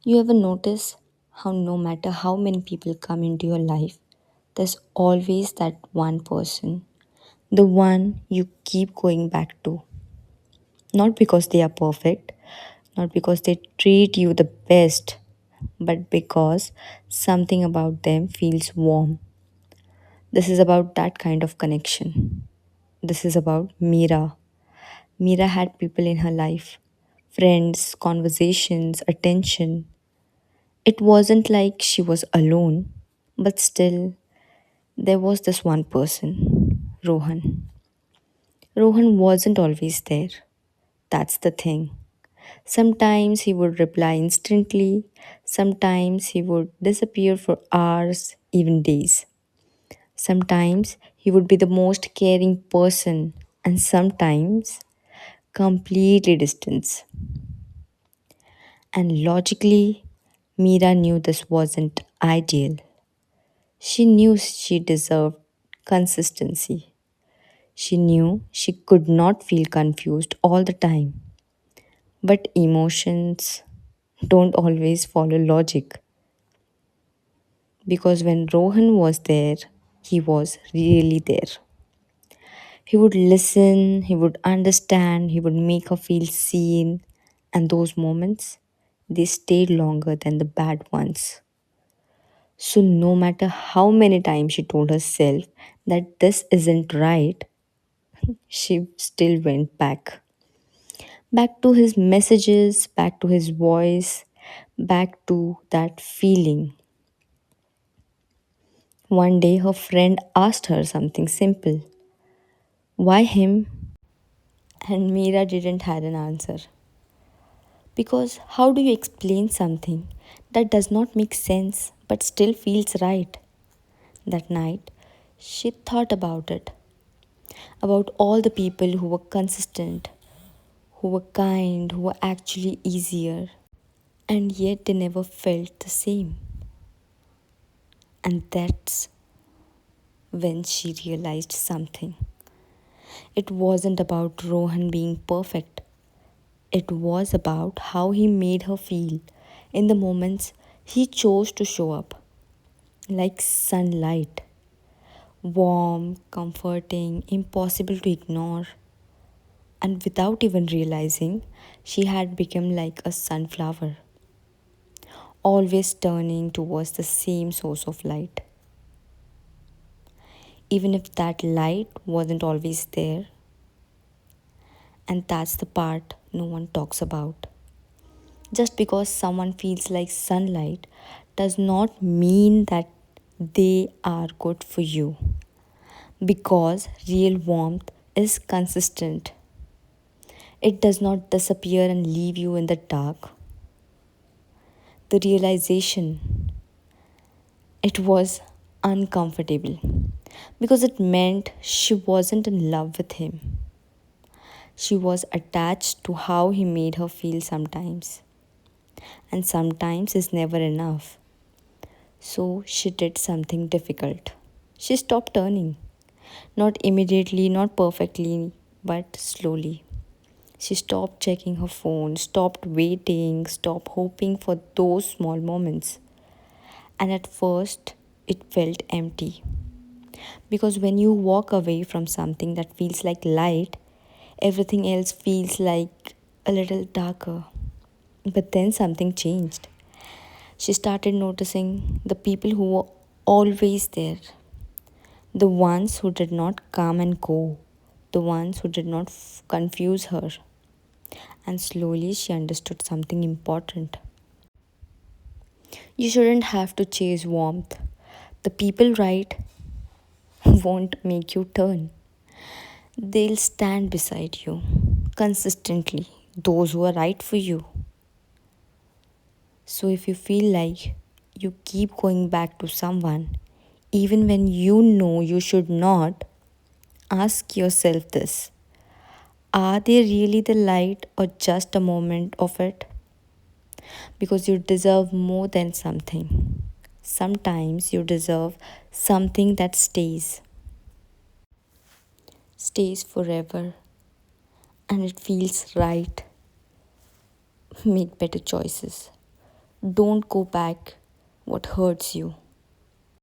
You ever notice how no matter how many people come into your life, there's always that one person, the one you keep going back to? Not because they are perfect, not because they treat you the best, but because something about them feels warm. This is about that kind of connection. This is about Mira. Mira had people in her life, friends, conversations, attention. It wasn't like she was alone, but still, there was this one person, Rohan. Rohan wasn't always there. That's the thing. Sometimes he would reply instantly, sometimes he would disappear for hours, even days. Sometimes he would be the most caring person, and sometimes completely distant. And logically, Mira knew this wasn't ideal. She knew she deserved consistency. She knew she could not feel confused all the time. But emotions don't always follow logic. Because when Rohan was there, he was really there. He would listen, he would understand, he would make her feel seen, and those moments, they stayed longer than the bad ones. So, no matter how many times she told herself that this isn't right, she still went back. Back to his messages, back to his voice, back to that feeling. One day, her friend asked her something simple. Why him? And Meera didn't have an answer. Because how do you explain something that does not make sense but still feels right? That night, she thought about all the people who were consistent, who were kind, who were actually easier, and yet they never felt the same. And that's when she realized something. It wasn't about Rohan being perfect, it was about how he made her feel in the moments he chose to show up, like sunlight, warm, comforting, impossible to ignore. And without even realizing, she had become like a sunflower, always turning towards the same source of light. Even if that light wasn't always there, and that's the part no one talks about. Just because someone feels like sunlight does not mean that they are good for you. Because real warmth is consistent, it does not disappear and leave you in the dark. The realization, it was uncomfortable because it meant she wasn't in love with him. She was attached to how he made her feel sometimes, and sometimes is never enough. So she did something difficult. She stopped turning. Not immediately, not perfectly, but slowly. She stopped checking her phone, stopped waiting, stopped hoping for those small moments. And at first, it felt empty. Because when you walk away from something that feels like light, everything else feels like a little darker. But then something changed. She started noticing the people who were always there, the ones who did not come and go, the ones who did not confuse her. And slowly she understood something important. You shouldn't have to chase warmth. The people right won't make you turn. They'll stand beside you consistently, those who are right for you. So if you feel like you keep going back to someone, even when you know you should not, ask yourself this: are they really the light or just a moment of it? Because you deserve more than something. Sometimes you deserve something that stays forever, and it feels right. Make better choices. Don't go back what hurts you.